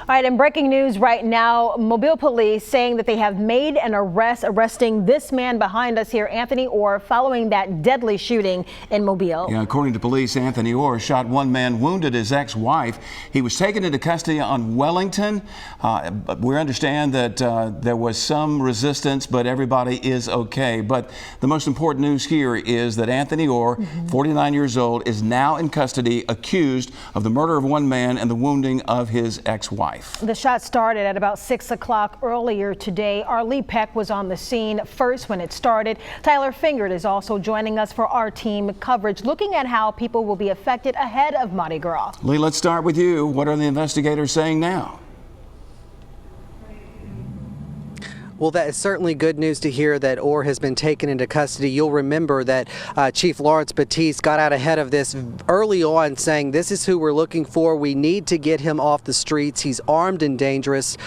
All right, in breaking news right now, Mobile police saying that they have made an arrest arresting this man behind us here, Anthony Orr, following that deadly shooting in Mobile. Yeah, according to police, Anthony Orr shot one man, wounded his ex-wife. He was taken into custody on Wellington. But we understand that there was some resistance, but everybody is okay. But the most important news here is that Anthony Orr, 49 years old, is now in custody, accused of the murder of one man and the wounding of his ex-wife. The shot started at about 6 o'clock earlier today. Our Lee Peck was on the scene first when it started. Tyler Fingert is also joining us for our team coverage, looking at how people will be affected ahead of Mardi Gras. Lee, let's start with you. What are the investigators saying now? Well, that is certainly good news to hear that Orr has been taken into custody. You'll remember that Chief Lawrence Batiste got out ahead of this early on, saying this is who we're looking for. We need to get him off the streets. He's armed and dangerous.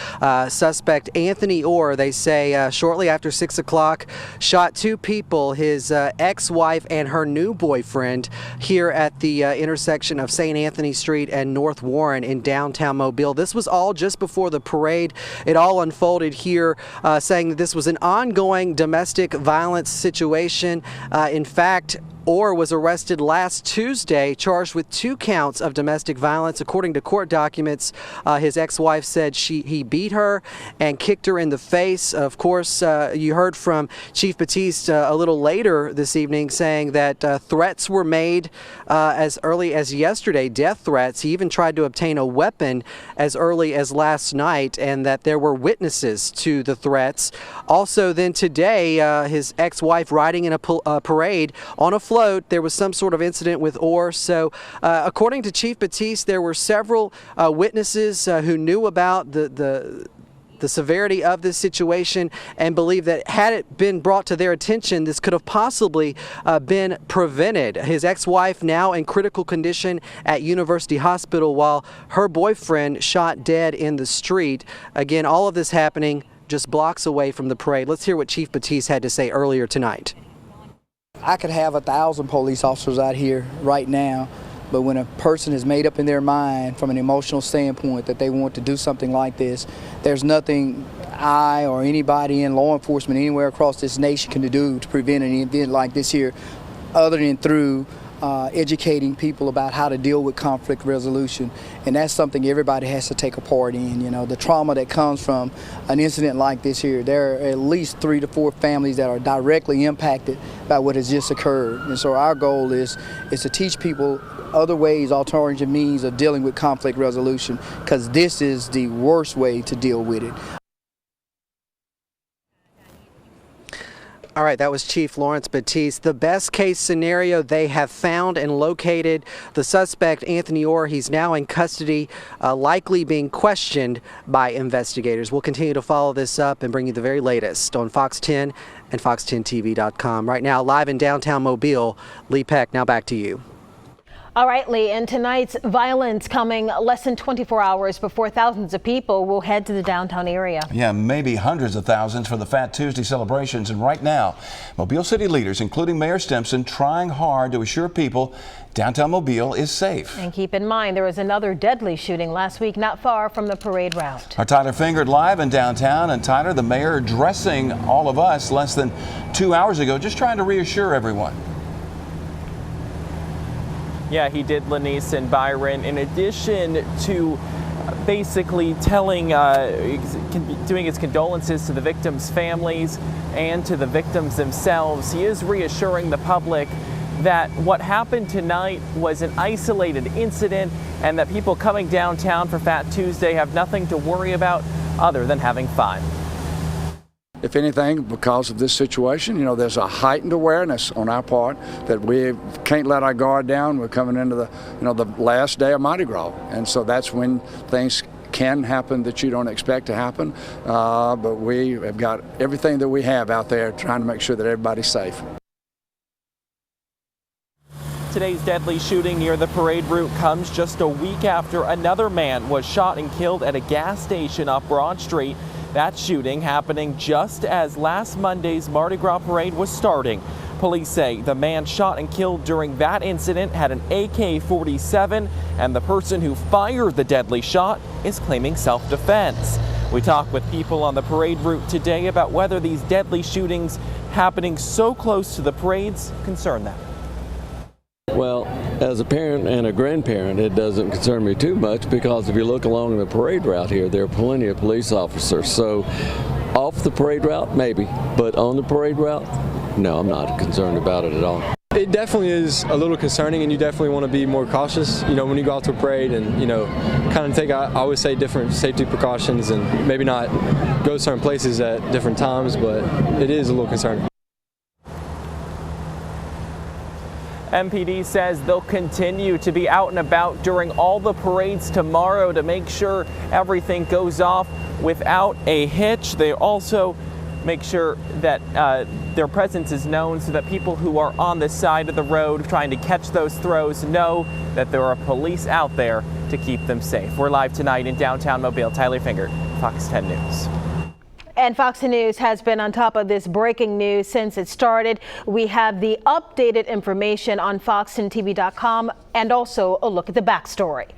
Suspect Anthony Orr, they say, shortly after 6 o'clock, shot two people, his ex-wife and her new boyfriend, here at the intersection of St. Anthony Street and North Warren in downtown Mobile. This was all just before the parade. It all unfolded here, saying that this was an ongoing domestic violence situation. In fact, Orr was arrested last Tuesday, charged with 2 counts of domestic violence. According to court documents, his ex-wife said he beat her and kicked her in the face. Of course, you heard from Chief Batiste a little later this evening saying that threats were made as early as yesterday, death threats. He even tried to obtain a weapon as early as last night, and that there were witnesses to the threats. Also, then today, his ex-wife riding in a parade on a float. There was some sort of incident with Orr. So according to Chief Batiste, there were several witnesses who knew about the severity of this situation and believe that had it been brought to their attention, this could have possibly been prevented. His ex-wife now in critical condition at University Hospital, while her boyfriend shot dead in the street. Again, all of this happening just blocks away from the parade. Let's hear what Chief Batiste had to say earlier tonight. I could have 1,000 police officers out here right now, but when a person is made up in their mind from an emotional standpoint that they want to do something like this, there's nothing I or anybody in law enforcement anywhere across this nation can do to prevent an event like this here, other than through educating people about how to deal with conflict resolution. And that's something everybody has to take a part in. You know, the trauma that comes from an incident like this here, there are at least 3 to 4 families that are directly impacted by what has just occurred. And so our goal is to teach people other ways, alternative means of dealing with conflict resolution, because this is the worst way to deal with it. All right, that was Chief Lawrence Batiste. The best case scenario, they have found and located the suspect, Anthony Orr. He's now in custody, likely being questioned by investigators. We'll continue to follow this up and bring you the very latest on Fox 10 and fox10tv.com. Right now, live in downtown Mobile, Lee Peck, now back to you. All right, Lee, and tonight's violence coming less than 24 hours before thousands of people will head to the downtown area. Yeah, maybe hundreds of thousands for the Fat Tuesday celebrations. And right now, Mobile City leaders, including Mayor Stimson, trying hard to assure people downtown Mobile is safe. And keep in mind, there was another deadly shooting last week not far from the parade route. Our Tyler Fingert live in downtown. And Tyler, the mayor addressing all of us less than 2 hours ago, just trying to reassure everyone. Yeah, he did, Lanice and Byron. In addition to basically telling, doing his condolences to the victims' families and to the victims themselves, he is reassuring the public that what happened tonight was an isolated incident and that people coming downtown for Fat Tuesday have nothing to worry about other than having fun. If anything, because of this situation, you know, there's a heightened awareness on our part that we can't let our guard down. We're coming into the, the last day of Mardi Gras, and so that's when things can happen that you don't expect to happen. But we have got everything that we have out there trying to make sure that everybody's safe. Today's deadly shooting near the parade route comes just a week after another man was shot and killed at a gas station off Broad Street. That shooting happening just as last Monday's Mardi Gras parade was starting. Police say the man shot and killed during that incident had an AK-47, and the person who fired the deadly shot is claiming self-defense. We talked with people on the parade route today about whether these deadly shootings happening so close to the parades concern them. Well, as a parent and a grandparent, it doesn't concern me too much because if you look along the parade route here, there are plenty of police officers. So off the parade route, maybe, but on the parade route, no, I'm not concerned about it at all. It definitely is a little concerning, and you definitely want to be more cautious, when you go out to a parade and, kind of take, I always say, different safety precautions and maybe not go certain places at different times, but it is a little concerning. MPD says they'll continue to be out and about during all the parades tomorrow to make sure everything goes off without a hitch. They also make sure that their presence is known so that people who are on the side of the road trying to catch those throws know that there are police out there to keep them safe. We're live tonight in downtown Mobile. Tyler Finger, Fox 10 News. And Fox News has been on top of this breaking news since it started. We have the updated information on fox10tv.com and also a look at the backstory.